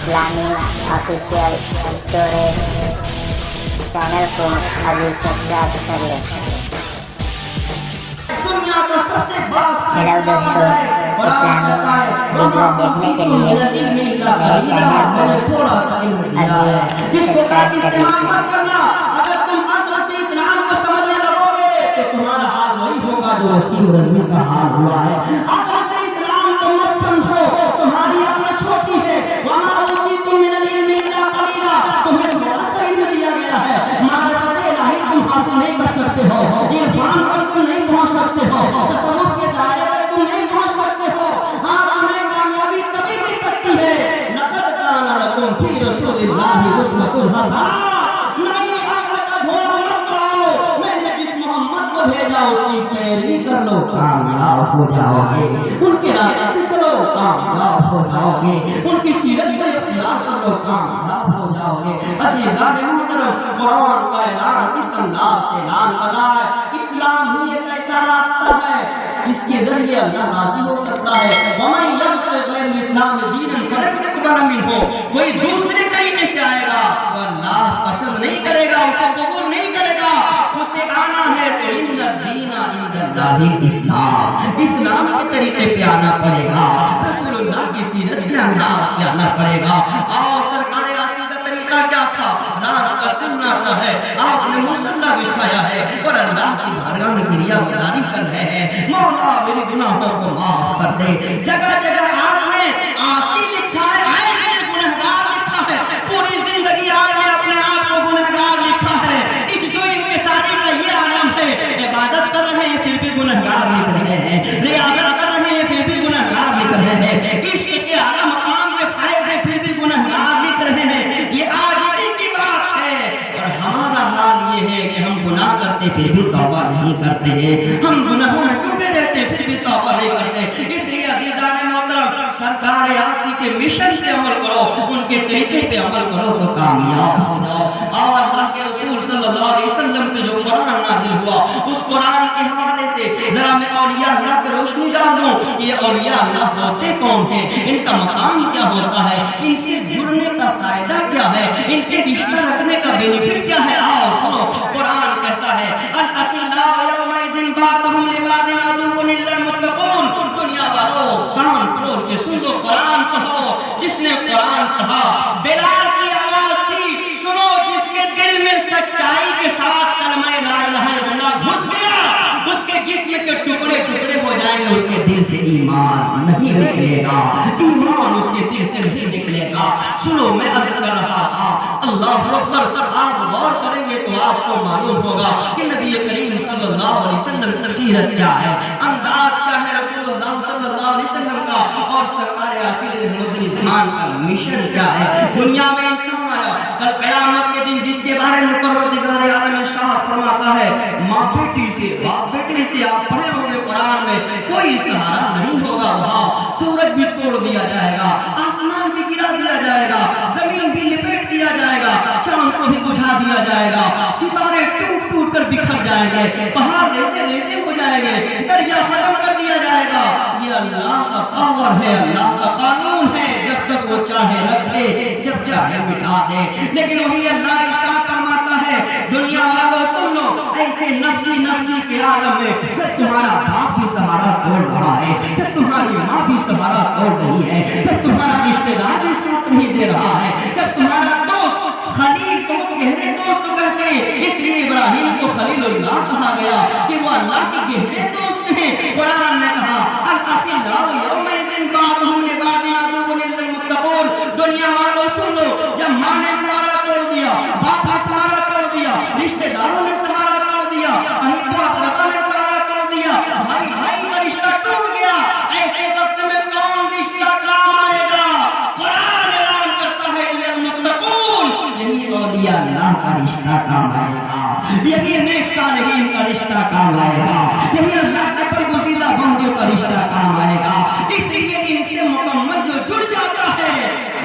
اسلامی official storage channel کو ابھی سبسکرائب کر لیں۔ دنیا کا سب سے بڑا ہیلو دوستو، اسلامی ویڈیو دیکھنے کے لیے میرے چینل کو تھوڑا سا علم دیا ہے، جس کو استعمال مت کرنا۔ اگر تم عقل سے اسلام کو سمجھنے لگو گے تو تمہارا حال وہی ہوگا جو وسیم رضوی کا حال ہوا ہے۔ عقل سے اسلام کو مت سمجھو، تمہاری عقل چھوٹی ہے۔ وما اوتیتم من العلم الا قلیلا، تمہیں تھوڑا سا علم دیا گیا ہے۔ معرفت الہی تم حاصل نہیں کر سکتے ہو، عرفان تک تم نہیں پہنچ سکتے ہو، تصوف کے دائرے تک تم نہیں پہنچ سکتے ہو۔ ہاں، تمہیں کامیابی تبھی مل سکتی ہے لقد کان لکم فی رسول اللہ اسوۃ حسنہ۔ نئی عقل کا گھوڑا مت دوڑاؤ، میں نے جس محمد کو بھیجا اس کی پیروی کر لو، کامیاب ہو جاؤ گے۔ ان کے راستے پہ چلو، کامیاب ہو جاؤ گے۔ ان کی سیرت کو اختیار کر لو، کامیاب ہو جاؤ گے۔ عزیزان محترم، قرآن کا اعلان اس انداز سے اعلان کر رہا ہے، اسلام ہی ایک ایسا راستہ ہے جس کے ذریعے اللہ راضی ہو سکتا ہے۔ وَمَن يَبْتَغِ غَيْرَ الْإِسْلَامِ دِينًا فَلَن يُقْبَلَ مِنْهُ، کوئی دوسرے طریقے سے آئے گا تو اللہ پسند نہیں کرے گا، اسے قبول نہیں کرے گا۔ اسے آنا ہے تو ان الدین عند اللہ الاسلام، اسلام کے طریقے پہ آنا پڑے گا، رسول اللہ کی سیرت کے انداز پہ آنا پڑے گا۔ اور سرکار آسی کا طریقہ کیا تھا؟ رات کا سننا آتا ہے، آپ نے مصلی بچھایا ہے اور اللہ کی بارگاہ میں گریہ گزاری کر رہے ہیں، مولا میرے گناہوں کو معاف کر دے۔ جگہ جگہ آپ نے آسی لکھا ہے، عین سے گنہگار لکھا ہے، پوری زندگی آپ نے اپنے آپ کو گنہگار لکھا ہے۔ عجز و انکساری کا یہ عالم ہے، عبادت کر رہے ہیں پھر بھی گنہگار لکھ رہے ہیں، ریاضت کر رہے ہیں پھر بھی گنہگار لکھ رہے ہیں، عشق کے اعلیٰ مقام پہ فائز ہیں پھر بھی گنہگار لکھ رہے ہیں۔ یہ عاجزی کی بات ہے، اور ہمارا حال یہ ہے کہ ہم گناہ کرتے پھر بھی توبہ نہیں کرتے ہیں، ہم گناہوں میں ڈوبے رہتے پھر بھی توبہ نہیں کرتے۔ اس لیے عزیزان محترم، سرکار آسی کے مشن پہ عمل کرو، ان کے طریقے پہ عمل کرو تو کامیاب ہو جاؤ۔ اور اللہ کے رسول صلی اللہ علیہ وسلم کے جو قرآن نازل ہوا، اس قرآن کے حوالے سے ذرا میں اولیاء اللہ کی روشنی ڈال دوں۔ یہ اولیاء اللہ ہوتے کون ہیں؟ ان کا مقام کیا ہوتا ہے؟ ان سے جڑنے کا فائدہ کیا ہے؟ ان سے رشتہ رکھنے کا بینیفٹ کیا ہے؟ آؤ سنو، قرآن کہتا ہے الاخلاء یومئذ بعضهم لبعض عدو الا المتقون۔ دنیا والو کان کھول کے سن لو، قرآن پڑھو۔ جس نے قرآن پڑھا، بلال کی آواز تھی، سنو، جس کے دل میں سچائی کے ساتھ کلمہ لا الہ الا اللہ گھس گیا، اس کے جسم کے ٹکڑے ٹکڑے ہو جائیں گے، اس کے دل سے ایمان نہیں نکلے گا، ایمان اس کے دل سے نہیں نکلے گا۔ سنو، میں عرض کر رہا تھا، اللہ اکبر، آپ غور کریں گے تو آپ کو معلوم ہوگا کہ نبی کریم صلی اللہ علیہ وسلم کی سیرت کیا ہے، انداز کیا ہے رسول اللہ صلی اللہ علیہ وسلم کا، اور سرکار آسی رحمت الرحمان کا مشن کیا ہے۔ دنیا میں انسان آیا، کل قیامت کے دن جس کے بارے میں پروردگار عالم ارشاد فرماتا ہے، ماں بیٹی سے، باپ بیٹے سے، آپ پڑھے ہوں گے قرآن میں، کوئی سہارا نہیں ہوگا۔ وہاں سورج بھی توڑ دیا جائے گا، آسمان بھی گرا دیا جائے گا، زمین بھی لپیٹ دیا جائے گا، چاند کو بھی بجھا دیا جائے گا، ستارے ٹوٹ ٹوٹ کر بکھر جائیں گے، پہاڑ ریزے ریزے ہو جائیں گے، دریا ختم کر دیا جائے گا۔ یہ اللہ کا پاور ہے، اللہ کا قانون ہے، جب تک وہ چاہے رکھے، جب چاہے مٹا دے۔ لیکن وہی اللہ ارشاد فرماتا ہے، دنیا والوں سن لو، ایسے نفسی نفسی کے عالم میں جب تمہارا باپ بھی سہارا توڑ رہا ہے، جب تمہاری ماں بھی سہارا توڑ رہی ہے، جب تمہارا رشتہ دار بھی ساتھ نہیں دے رہا ہے، جب تمہارا دوست خلیل، بہت گہرے دوست کہتے ہیں، اس لیے ابراہیم کو خلیل اللہ کہا گیا کہ وہ اللہ کے گہرے دوست ہیں۔ قرآن نے کہا الاخلاء یومئذ بعضهم لبعض عدو الا المتقون۔ دنیا والوں سن لو، جب ماں نے سہارا توڑ دیا، باپ نے سہارا توڑ دیا، رشتہ داروں نے سہارا توڑ دیا، احباب اقربا نے سہارا توڑ دیا، بھائی بھائی کا رشتہ ٹوٹ گیا، ایسے وقت میں کون رشتہ کام آئے گا؟ قرآن اعلان کرتا ہے الا المتقون، یہی اولیاء اللہ کا رشتہ کام آئے گا، یہی نیک صالحین کا رشتہ کام آئے گا، یہی اللہ کے برگزیدہ بندوں کا رشتہ کام آئے گا۔ اس لیے ان سے مکمل جو جڑ جاتا ہے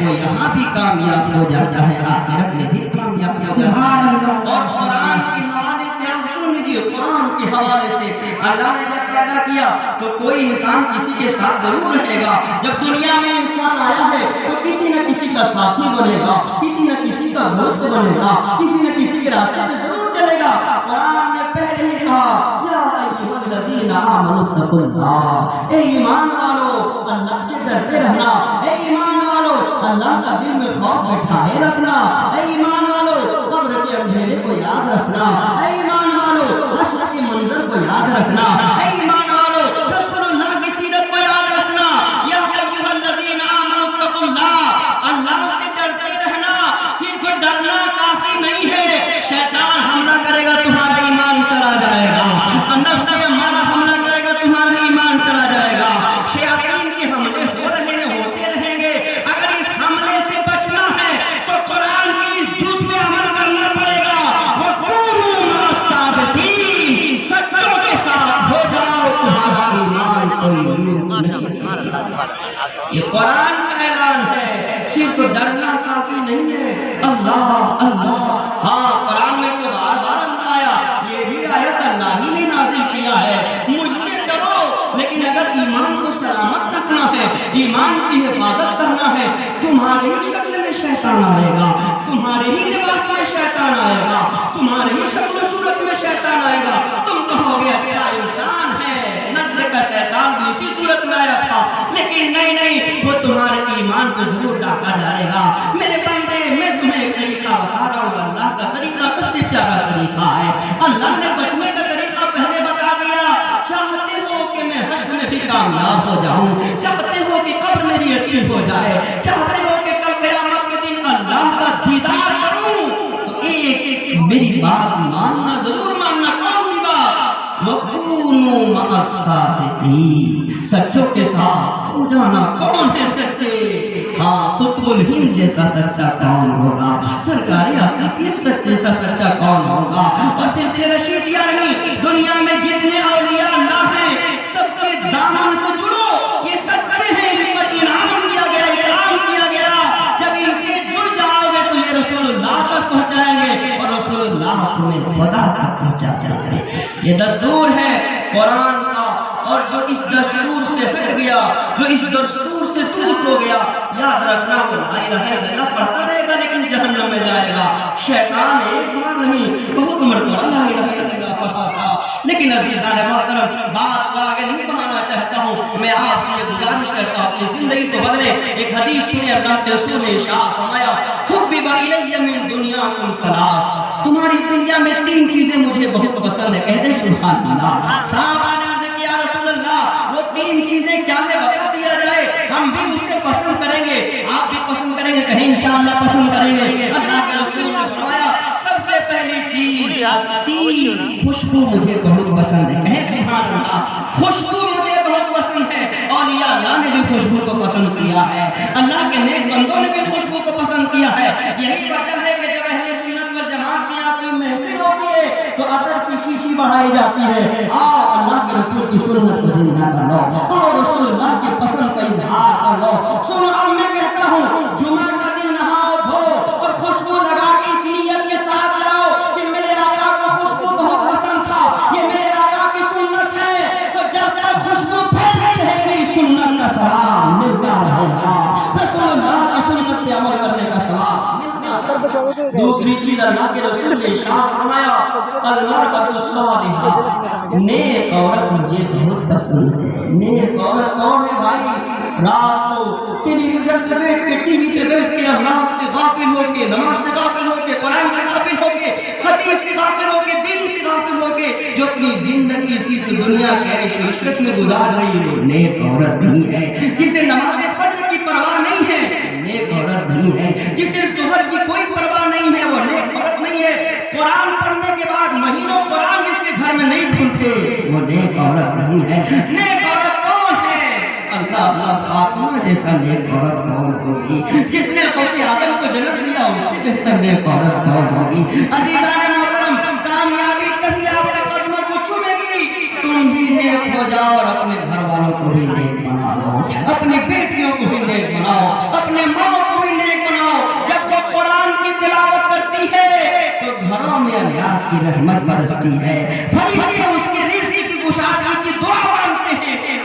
وہ یہاں بھی کامیاب ہو جاتا ہے، آخرت میں بھی کامیاب ہو جاتا ہے۔ اور قرآن کے حوالے سے آپ سن لیجیے، قرآن کے حوالے سے اللہ نے جب پیدا کیا تو کوئی انسان کسی کے ساتھ ضرور رہے گا. جب دنیا میں انسان آیا ہے تو کسی نہ کسی کا ساتھی بنے گا, کسی نہ کسی کا دوست بنے گا, کسی نہ کسی کے راستے پہ ضرور چلے گا. قرآن نے پہلے ہی کہا یا ایھا الذین آمنوا اتقوا اللہ, اے ایمان والو اللہ سے ڈرتے رہنا, اے ایمان والو اللہ کا دل میں خوف بٹھائے رکھنا, اے ایمان والو قبر کے اندھیرے کو یاد رکھنا, اے ایمان والو حشر کے منظر کو یاد رکھنا, اے ایمان والو رسول اللہ کی سیرت کو یاد رکھنا. یا ایھا الذین آمنوا اتقوا اللہ, اللہ سے ڈرتے رہنا. صرف ڈرنا کافی نہیں ہے, شیطان حملہ کرے گا تمہارا ایمان چلا جائے گا, نفس امارہ حملہ کرے گا تمہارا ایمان چلا جائے گا. شیاطین کے حملے ہو رہے ہیں, ہوتے رہیں گے. اگر اس حملے سے بچنا ہے تو قرآن کی اس جز پہ عمل کرنا پڑے گا. وَكُونُوا مَعَ الصَّادِقِينَ, سچوں کے ساتھ ہو جاؤ, تمہارا ایمان کوئی نہیں. یہ قرآن کا اعلان ہے, صرف ڈرنا کافی نہیں ہے. اللہ اللہ, ہاں قرآن میں تو بار بار اللہ آیا, یہ بھی آیت اللہ ہی نے نازل کیا ہے, مجھ سے ڈرو. لیکن اگر ایمان کو سلامت رکھنا ہے, ایمان کی حفاظت کرنا ہے, تمہارے ہی شکل میں شیطان آئے گا, تمہارے ہی لباس میں شیطان آئے گا, تمہارے ہی شکل و صورت میں شیطان آئے گا. تم کہو گے اچھا انسان ہے, نزل کا شیطان بھی اسی صورت میں آیا تھا, لیکن نہیں, وہ تمہارے ایمان کو ضرور ڈاکہ ڈالے گا. میرے بندے, میں تمہیں ایک طریقہ بتا رہا ہوں, اللہ کا طریقہ سب سے پیارا طریقہ ہے. اللہ نے بچنے کا طریقہ پہلے بتا دیا. چاہتے ہو کہ میں حشر میں بھی کامیاب ہو جاؤں, چاہتے ہو کہ قبر میری اچھی ہو جائے, چاہتے ہو کہ کل قیامت کے دن اللہ کا دیدار کروں, تو ایک میری بات ماننا, ضرور ماننا. کون سی بات؟ وَكُونُوا مَعَ الصَّادِقِينَ, سچوں کے ساتھ ہو جانا. کون ہے سچے؟ ہاں, قطب الہند جیسا سچا کون ہوگا, سرکار آصف سچے سا سچا کون ہوگا. اور سلسلے رشیدیہ نہیں, دنیا میں جتنے اولیاء اللہ ہیں سب کے دامن سے جڑو, یہ سچے ہیں, ان پر انعام کیا گیا, اکرام کیا گیا. جب ان سے جڑ جاؤ گے تو یہ رسول اللہ تک پہنچائیں گے, اور رسول اللہ تمہیں خدا تک پہنچا دیں گے. یہ دستور ہے قرآن کا, اور جو اس دستور سے ہٹ گیا, جو اس دستور سے دور ہو گیا, یاد رکھنا وہ لا الہ الا اللہ پڑھتا رہے گا لیکن جہنم میں جائے گا. شیطان ایک بار نہیں, بہت مرتبہ لا الہ الا اللہ پڑھا تھا. لیکن عزیزان محترم, بات کو آگے نہیں بڑھانا چاہتا ہوں, میں آپ سے یہ گزارش کرتا ہوں اپنی زندگی کو بدلیں. ایک حدیث سنیں, اللہ کے رسول نے ارشاد فرمایا حبب الی من دنیاکم ثلاث, تمہاری دنیا میں 3 چیزیں مجھے بہت پسند ہے. کہہ دیں سبحان اللہ. صحابہ نے عرض کیا رسول اللہ وہ 3 چیزیں کیا ہے, بتا دیا جائے, ہم بھی اسے پسند کریں گے, آپ بھی پسند کریں گے. کہیں انشاءاللہ پسند کریں گے. اللہ کے رسول نے فرمایا سب سے پہلی چیز عطیر, خوشبو مجھے بہت پسند ہے. کہیں سبحان اللہ. خوشبو مجھے بہت پسند ہے. اولیاء اللہ نے بھی خوشبو کو پسند کیا ہے, اللہ کے نیک بندوں نے بھی خوشبو کو پسند کیا ہے. یہی وجہ ہے کہ جب اہل سنت والجماعت کی یہاں کوئی محفل ہوتی ہے تو عطر کی شیشی بڑھائی جاتی ہے. آؤ اللہ کے رسول کی سنت کو زندہ کر لو, اور رسول اللہ کی پسند کا اظہار کر لو. سنو, اب میں کہتا ہوں جمعہ کا دن نہاؤ دھو اور خوشبو لگا کے اس نیت کے ساتھ جاؤ کہ میرے آقا کو خوشبو بہت پسند تھا, یہ میرے آقا کی سنت ہے. تو جب تک خوشبو پھیلتی رہے گی سنت کا ثواب ملتا رہے گا, رسول اللہ کی سنت پہ عمل کرنے کا ثواب ملتا رہے گا. دوسری چیز اللہ کے رسول نے ارشاد فرمایا المرأۃ الصالحہ, نیک عورت مجھے بہت پسند ہے. نیک عورت کون ہے بھائی؟ رات کو ٹیلی ویژن پہ بیٹھ کے, ٹی وی پہ بیٹھ کے اللہ سے غافل ہو کے, نماز سے غافل ہو کے, قرآن سے غافل ہو کے, حدیث سے غافل ہو کے, دین سے غافل ہو کے, جو اپنی زندگی صرف دنیا کے عیش و عشرت میں گزار رہی ہے, وہ نیک عورت نہیں ہے. جسے نماز فجر کی پرواہ نہیں ہے, نیک عورت نہیں ہے. جسے ظہر کی کوئی پرواہ نہیں ہے, وہ نیک عورت نہیں ہے. قرآن پڑھنے کے بعد مہینوں قرآن جس کے گھر میں نہیں کھلتے, وہ نیک عورت نہیں ہے. نیک عورت کون ہے؟ اللہ اللہ. فاطمہ جیسا نیک عورت کون ہوگی؟ جس نے غوث اعظم کو جنم دیا, اس سے بہتر نیک عورت کون ہوگی؟ عزیزان محترم, کامیابی کبھی آپ کے قدموں کو چومے گی. تم بھی نیک ہو جاؤ اور اپنے گھر والوں کو بھی نیک بنا دو, اپنی بیٹیوں کو بھی نیک بناؤ, اپنے ماں کو بھی نیک بناؤ. جب وہ قرآن کی تلاوت کرتی ہے تو گھروں میں اللہ کی رحمت برستی ہے, فرشتے اس کے رزق کی گشادگی کی دعا مانگتے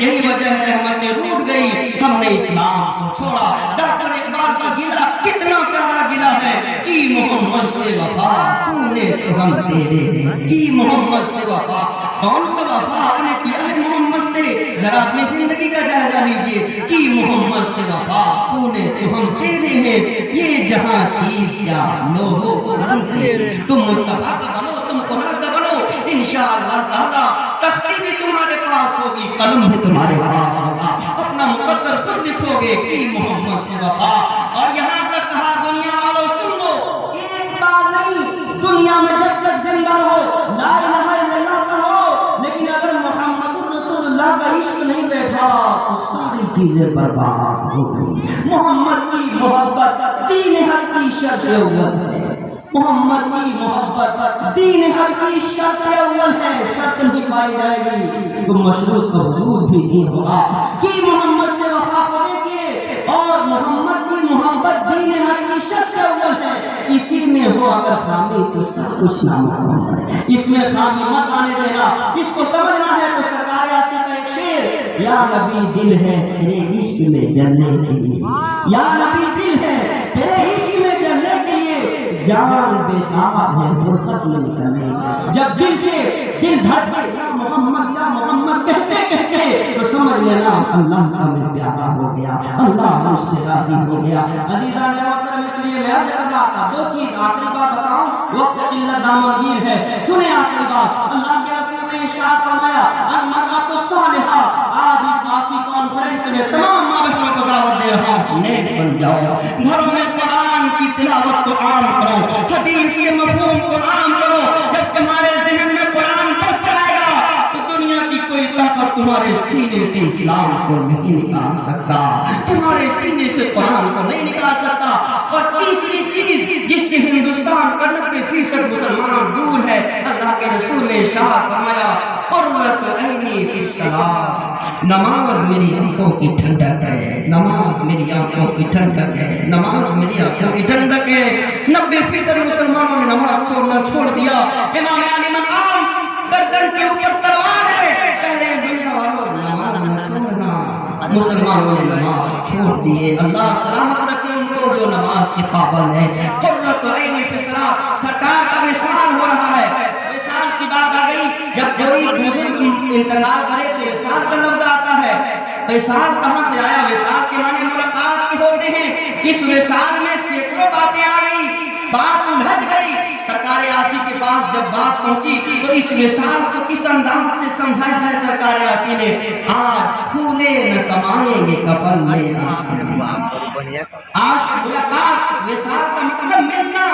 یہی وجہ ہے رحمتیں روٹ گئی، ہم نے اسلام کو چھوڑا۔ ڈاکٹر اقبال کا گلا کتنا پیارا گلا ہے، کی محمد سے وفا تو نے تو ہم تیرے ہیں، کی محمد سے وفا۔ کون سا وفا آپ نے کیا ہے محمد سے؟ ذرا اپنی زندگی کا جائزہ لیجئے۔ کی محمد سے وفا تو نے تو ہم تیرے ہیں، یہ جہاں چیز کیا لو ہو ہم تیرے۔ تم مصطفیٰ کا بنو، تم خدا کا بنو، انشاءاللہ تعالی تختی بھی تمہارے پاس ہوگی، قلم بھی تمہارے پاس ہوگا، اپنا مقدر خود لکھو گے، کی محمد سے وفا۔ اور یہاں تک کہا دنیا والوں سن لو، ایک بار نہیں، دنیا میں جب تک زندہ ہو لا الہ الا اللہ کہو، لیکن اگر محمد رسول اللہ کا عشق نہیں بیٹھا تو ساری چیزیں برباد ہو گئی۔ محمد کی محبت دین حق کی شرط اول ہے، محمد کی محبت دین حق کی شرط اول ہے، شرط نہیں پائی جائے گی تو مشروط کا حضور بھی نہیں ہوگا۔ کہ محمد سے وفا کو دیکھیے، اور محمد کی محبت دین حق کی شرط اول ہے، اسی میں ہو اگر خامی تو سب کچھ ناممکن ہے، اس میں خامی مت آنے دینا۔ اس کو سمجھنا ہے تو سرکار آسی کا ایک شعر، یا نبی دل ہے تیرے عشق میں جلنے کے لیے، یا نبی دل ہے تیرے عشق میں جلنے کے لیے، جان بیتاب ہے فرقت میں نکلنے کی۔ جب دل سے دل دھڑکے یا محمد کہتے کہتے تو سمجھ لینا اللہ کا میں پیارا ہو گیا، اللہ مجھ سے راضی ہو گیا۔ عزیزان محترم، اس لیے میں عرض کر رہا تھا دو چیز، آخری بات بتاؤں، وقت قلت دامنگیر ہے، سنیں آخری بات۔ اللہ کے رسول نے ارشاد فرمایا المرأۃ الصالحہ، آج اس آسی کانفرنس میں تمام ماں بہنوں کو دعوت دے رہا ہوں، نیک بن جاؤ، گھروں میں قرآن کی تلاوت کو عام کرو، حدیث کے مفہوم کو عام کرو۔ جب تمہارے ذہن میں قرآن بس جائے گا تو دنیا کی کوئی طاقت تمہارے سینے سے اسلام کو نہیں نکال سکتا، تمہارے سینے سے قرآن کو نہیں نکال سکتا۔ اور تیسری چیز جس سے ہندوستان کا 90% مسلمان دور ہے، اللہ کے رسول نے ارشاد فرمایا قرۃ عینی فی الصلاۃ، نماز میری آنکھوں کی ٹھنڈک ہے، نماز میری آنکھوں کی ٹھنڈک ہے، نماز میری آنکھوں کی ٹھنڈک ہے۔ 90% مسلمانوں نے نماز چھوڑنا چھوڑ دیا۔ امام علی مقام گردن کے اوپر تلوار ہے، کہہ رہے ہیں دنیا والوں نماز نہ چھوڑنا، مسلمانوں نے نماز چھوڑ دیے۔ اللہ سلامت رکھے ان کو جو نماز کے پابند ہے۔ قرۃ عینی فی الصلاۃ، سرکار کا وصال ہو رہا ہے، وصال کی بات آ گئی، جب کوئی بزرگ انتقال کرے تو وصال کا لفظ آتا ہے۔ وصال کہاں سے آیا؟ وصال کے معنی ملاقات کے ہوتے ہیں۔ اس وصال میں سینکڑوں باتیں آ گئی، بات الجھ گئی۔ سرکار آسی کے پاس جب بات پہنچی تو اس وصال کو کس انداز سے سمجھایا ہے سرکار آسی نے؟ آج پھولے نہ سمائیں گے کفن میں آسی، آج ملاقات، وصال کا مطلب ملنا۔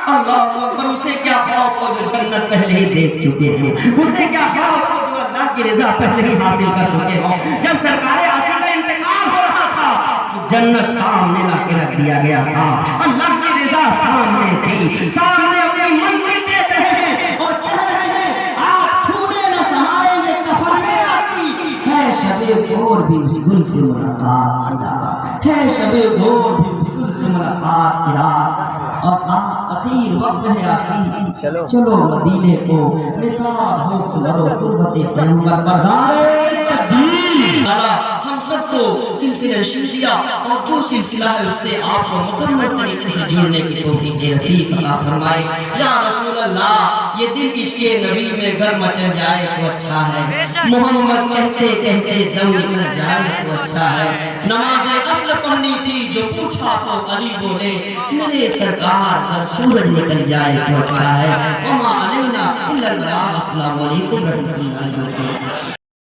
اللہ اکبر، اسے کیا خوف ہو جو جنت پہلے ہی دیکھ چکے ہیں، اسے کیا خوف ہو جو اللہ کی رضا پہلے ہی حاصل کر چکے ہوں۔ جب سرکار آسی کا انتقال ہو رہا تھا، جنت سامنے لا کے رکھ دیا گیا تھا، اللہ کی رضا سامنے تھی، سامنے اپنی منزل دیکھ رہے ہیں اور کہہ رہے ہیں آپ پھولے نہ سمائیں گے کفن میں آسی، ہے شب گور بھی اس گل سے ملاقات کی رات، ہے شب گور بھی اس گل سے ملاقات کی رات۔ اور اخیر وقت ہے آسی، چلو مدینے کو نثار ہو لو تربت پیغمبر پر نعرہ تکبیر۔ اللہ ہم سب کو سلسلہ شہیدیہ اور جو سلسلہ ہے اس سے آپ کو مکمل طریقے سے جڑنے کی توفیق رفیق عطا فرمائے۔ یا رسول اللہ، یہ دل عشق نبی میں گر مچل جائے تو اچھا ہے، محمد کہتے کہتے دم نکل جائے تو اچھا ہے۔ نماز عصر پڑھنی تھی جو پوچھا تو علی بولے میرے سرکار اگر سورج نکل جائے تو اچھا ہے۔ وما علینا الا البلاغ۔ السلام علیکم رحمۃ اللہ وبرکاتہ۔